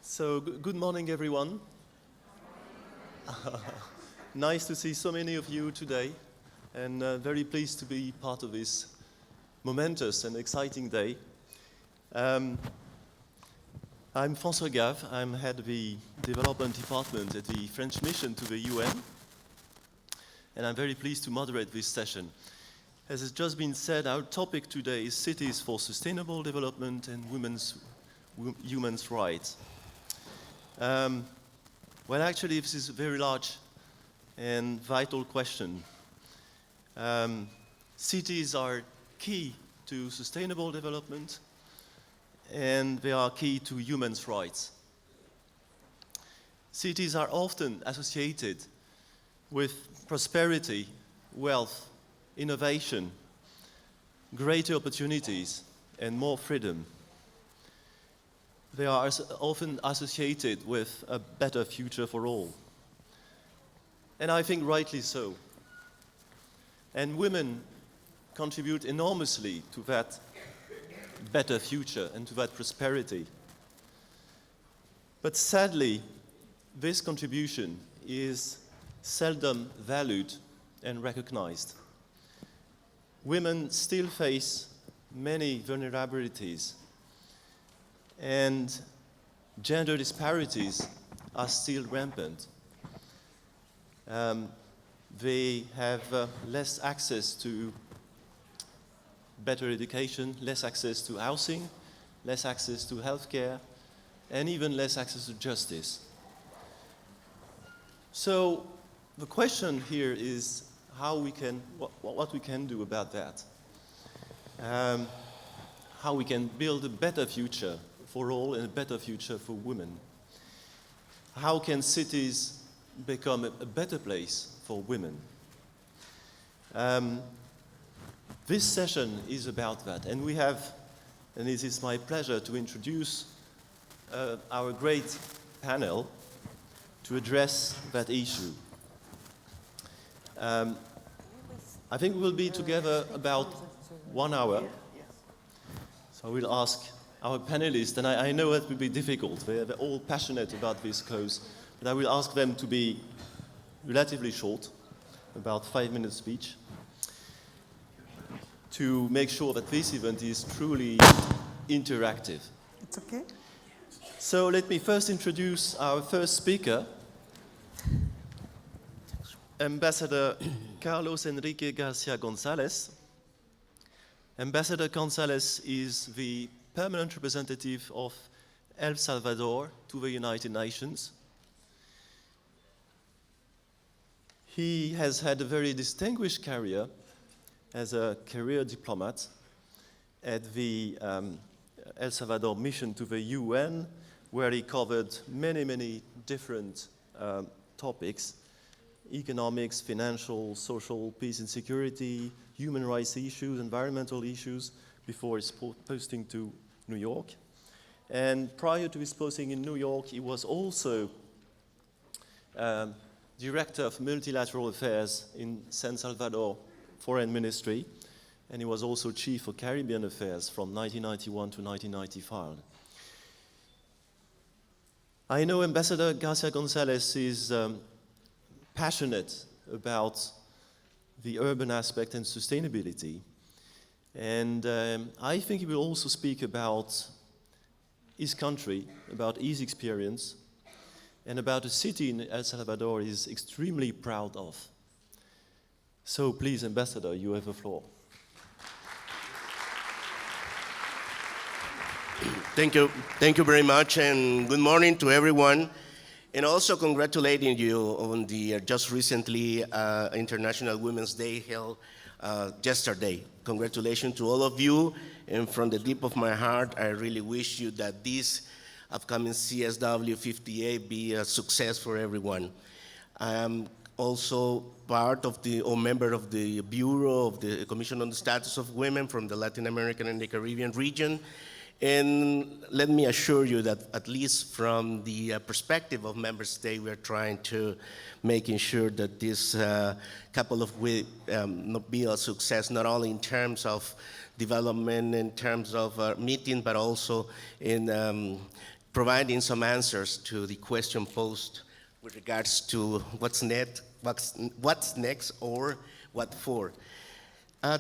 So, good morning, everyone. Nice to see so many of you today, and very pleased to be part of this momentous and exciting day. I'm François Gave. I'm head of the development department at the French mission to the UN, and I'm very pleased to moderate this session. As has just been said, our topic today is cities for sustainable development and human rights. Well, actually, this is a very large and vital question. Cities are key to sustainable development, and they are key to human rights. Cities are often associated with prosperity, wealth, innovation, greater opportunities, and more freedom. They are often associated with a better future for all. And I think rightly so. And women contribute enormously to that better future and to that prosperity. But sadly, this contribution is seldom valued and recognized. Women still face many vulnerabilities, and gender disparities are still rampant. They have less access to better education, less access to housing, less access to healthcare, and even less access to justice. So the question here is what we can do about that. How we can build a better future for all and a better future for women. How can cities become a better place for women? This session is about that, and it is my pleasure to introduce our great panel to address that issue. I think we'll be together about 1 hour, so I will ask our panelists, and I know it will be difficult, they're all passionate about this cause, but I will ask them to be relatively short, about 5 minutes speech, to make sure that this event is truly interactive. It's okay. So let me first introduce our first speaker, Ambassador Carlos Enrique Garcia Gonzalez. Ambassador Gonzalez is the permanent representative of El Salvador to the United Nations. He has had a very distinguished career as a career diplomat at the El Salvador mission to the UN, where he covered many different topics: economics, financial, social, peace and security, human rights issues, environmental issues, before his posting to New York. And prior to his posting in New York, he was also Director of Multilateral Affairs in San Salvador Foreign Ministry, and he was also Chief of Caribbean Affairs from 1991 to 1995. I know Ambassador Garcia Gonzalez is passionate about the urban aspect and sustainability. And I think he will also speak about his country, about his experience, and about a city in El Salvador he is extremely proud of. So please, Ambassador, you have the floor. Thank you very much, and good morning to everyone. And also congratulating you on the just recently International Women's Day held yesterday. Congratulations to all of you, and from the deep of my heart, I really wish you that this upcoming CSW 58 be a success for everyone. I am also member of the Bureau of the Commission on the Status of Women from the Latin American and the Caribbean region. And let me assure you that at least from the perspective of member state, we're trying to making sure that this couple of weeks be a success, not only in terms of development, in terms of meeting, but also in providing some answers to the question posed with regards to what's next or what for.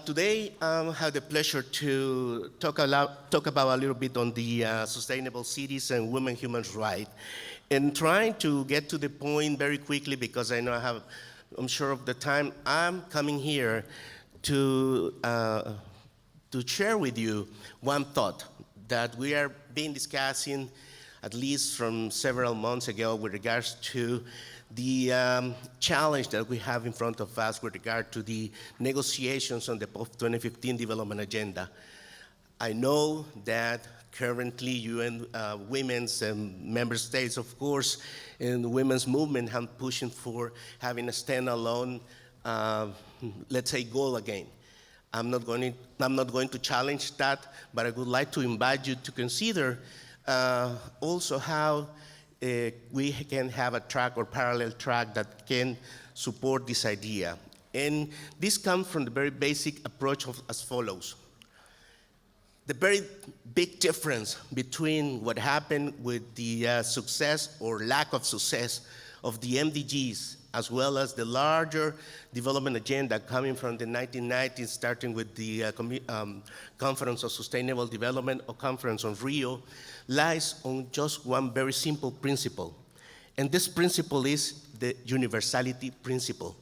Today, I have the pleasure to talk about a little bit on the sustainable cities and women human rights, and trying to get to the point very quickly because I know I'm sure of the time. I'm coming here to share with you one thought that we are been discussing at least from several months ago with regards to the challenge that we have in front of us with regard to the negotiations on the post-2015 development agenda. I know that currently UN women's and member states, of course, and the women's movement have pushing for having a standalone, let's say, goal again. I'm not going to challenge that, but I would like to invite you to consider also how we can have a track or parallel track that can support this idea. And this comes from the very basic approach as follows. The very big difference between what happened with the success or lack of success of the MDGs, as well as the larger development agenda coming from the 1990s, starting with the Conference on Sustainable Development or Conference on Rio, lies on just one very simple principle. And this principle is the Universality Principle.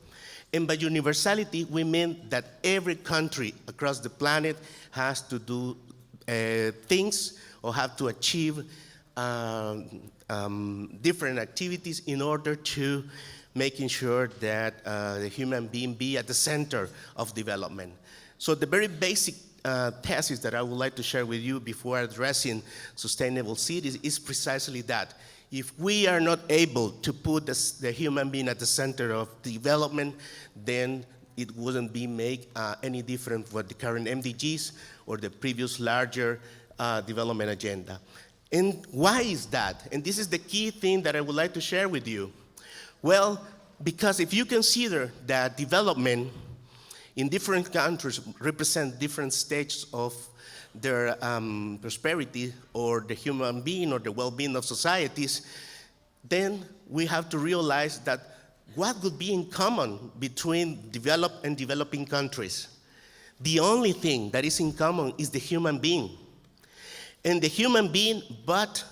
And by universality, we mean that every country across the planet has to do things or have to achieve different activities in order to making sure that the human being be at the center of development. So the very basic thesis that I would like to share with you before addressing sustainable cities is precisely that. If we are not able to put the human being at the center of development, then it wouldn't be make any different with the current MDGs or the previous larger development agenda. And why is that? And this is the key thing that I would like to share with you. Well, because if you consider that development in different countries represent different stages of their prosperity or the human being or the well-being of societies, then we have to realize that what would be in common between developed and developing countries? The only thing that is in common is the human being. And the human being, but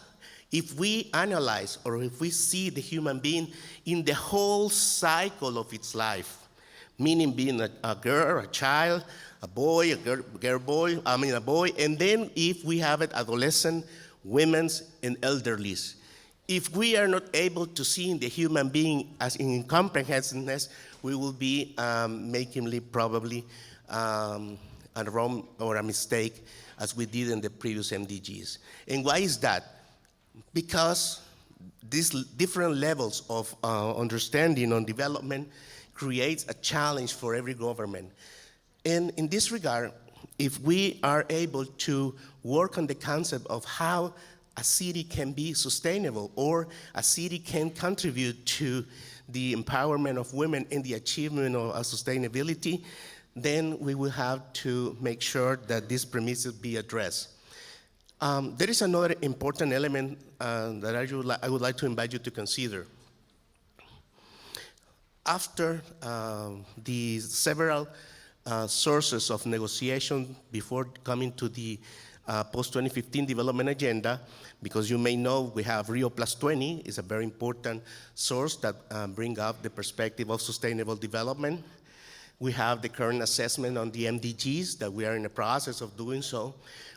if we analyze or if we see the human being in the whole cycle of its life, meaning being a girl, a child, a boy, a boy, and then if we have it, adolescent, women's, and elderlies. If we are not able to see the human being as in comprehensiveness, we will be making probably a wrong or a mistake as we did in the previous MDGs. And why is that? Because these different levels of understanding on development creates a challenge for every government. And in this regard, if we are able to work on the concept of how a city can be sustainable or a city can contribute to the empowerment of women and the achievement of sustainability, then we will have to make sure that these premises be addressed. There is another important element that I would like to invite you to consider. After the several sources of negotiation before coming to the post-2015 development agenda, because you may know we have Rio Plus 20 is a very important source that bring up the perspective of sustainable development. We have the current assessment on the MDGs that we are in the process of doing so.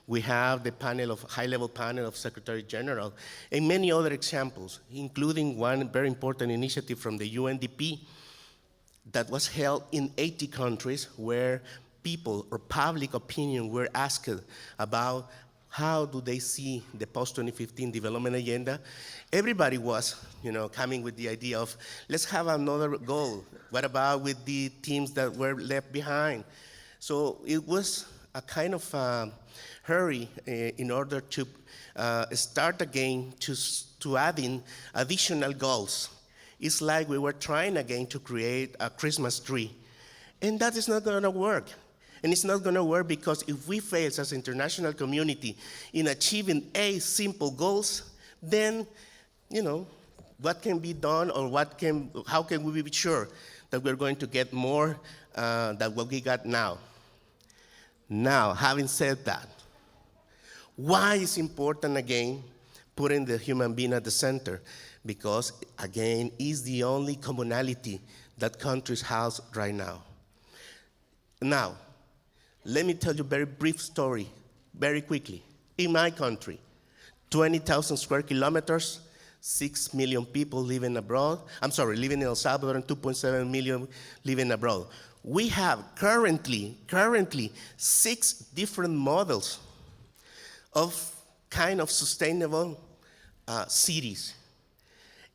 We have the high-level panel of Secretary General, and many other examples, including one very important initiative from the UNDP that was held in 80 countries where people or public opinion were asked about how do they see the post-2015 development agenda. Everybody was, coming with the idea of, let's have another goal. What about with the teams that were left behind? So it was a kind of hurry in order to start again to add in additional goals. It's like we were trying again to create a Christmas tree. And that is not gonna work. And it's not gonna work because if we fail as an international community in achieving simple goals, then, what can be done or how can we be sure that we're going to get more than what we got now? Now, having said that, why is important again putting the human being at the center? Because again, it's the only commonality that countries have right now. Now, let me tell you a very brief story, very quickly. In my country, 20,000 square kilometers, 6 million people living abroad. Living in El Salvador, and 2.7 million living abroad. We have currently 6 different models of kind of sustainable cities.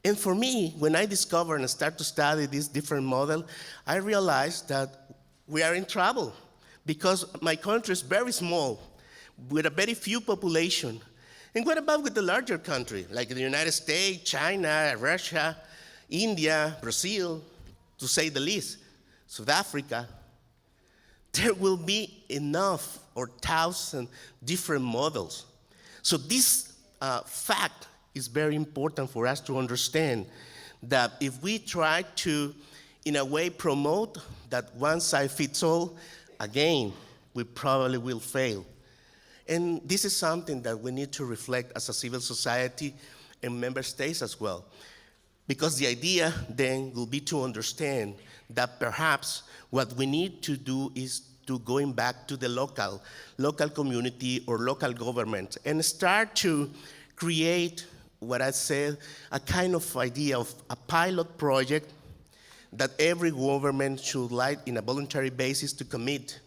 And for me, when I discovered and start to study this different model, I realized that we are in trouble because my country is very small with a very few population. And what about with the larger country, like the United States, China, Russia, India, Brazil, to say the least, South Africa? There will be enough or 1,000 different models. So this fact is very important for us to understand that if we try to, in a way, promote that one size fits all, again, we probably will fail. And this is something that we need to reflect as a civil society and member states as well. Because the idea then will be to understand that perhaps what we need to do is to going back to the local community or local government and start to create what I said, a kind of idea of a pilot project that every government should like in a voluntary basis to commit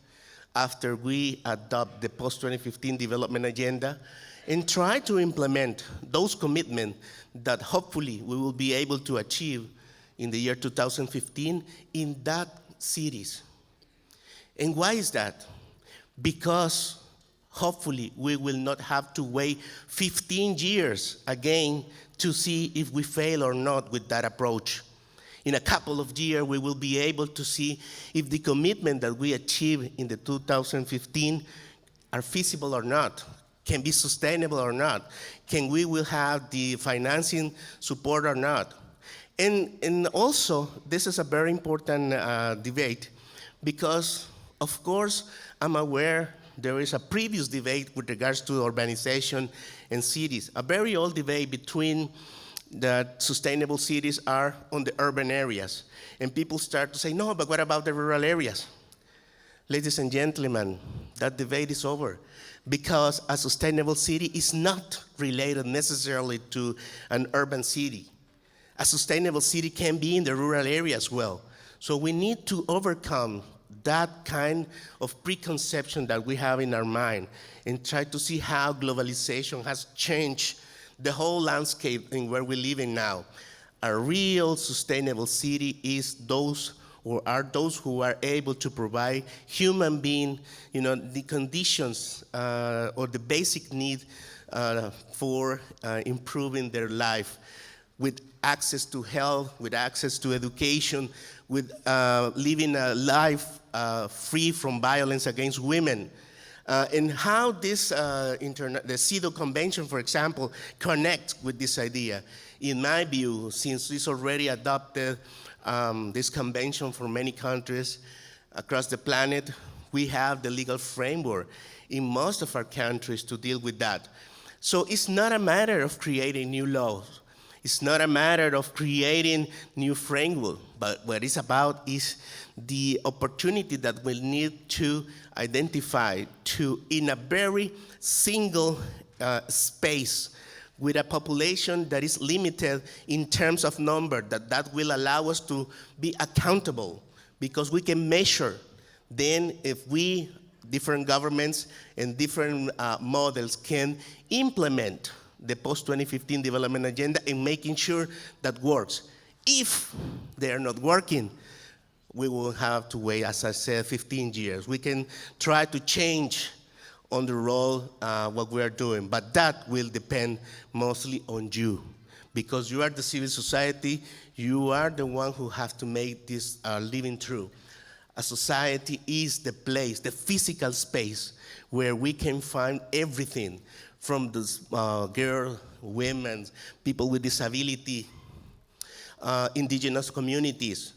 after we adopt the post-2015 development agenda and try to implement those commitments that hopefully we will be able to achieve in the year 2015 in that cities. And why is that? Because hopefully we will not have to wait 15 years again to see if we fail or not with that approach. In a couple of years, we will be able to see if the commitment that we achieved in the 2015 are feasible or not, can be sustainable or not, we will have the financing support or not. And also, this is a very important debate because, of course, I'm aware there is a previous debate with regards to urbanization and cities, a very old debate between that sustainable cities are on the urban areas. And people start to say, no, but what about the rural areas? Ladies and gentlemen, that debate is over because a sustainable city is not related necessarily to an urban city. A sustainable city can be in the rural area as well. So we need to overcome that kind of preconception that we have in our mind and try to see how globalization has changed the whole landscape in where we live in now. A real sustainable city is those who are able to provide human being, the conditions or the basic need for improving their life, with access to health, with access to education, with living a life free from violence against women. And how this, the CEDAW Convention, for example, connects with this idea. In my view, since it's already adopted this convention for many countries across the planet, we have the legal framework in most of our countries to deal with that. So it's not a matter of creating new laws. It's not a matter of creating new framework, but what it's about is the opportunity that we'll need to identify to, in a very single space, with a population that is limited in terms of number, that will allow us to be accountable, because we can measure then if we, different governments and different models can implement the post-2015 development agenda and making sure that works. If they are not working, we will have to wait, as I said, 15 years. We can try to change on the role what we are doing, but that will depend mostly on you, because you are the civil society, you are the one who have to make this living true. A society is the place, the physical space, where we can find everything, from the girl, women, people with disability, indigenous communities.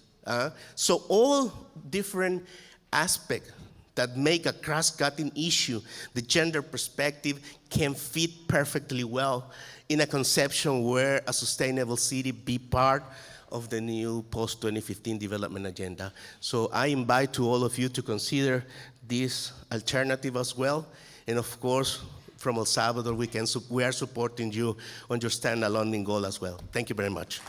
So all different aspects that make a cross-cutting issue, the gender perspective can fit perfectly well in a conception where a sustainable city be part of the new post-2015 development agenda. So I invite to all of you to consider this alternative as well. And of course, from El Salvador, we are supporting you on your standalone goal as well. Thank you very much.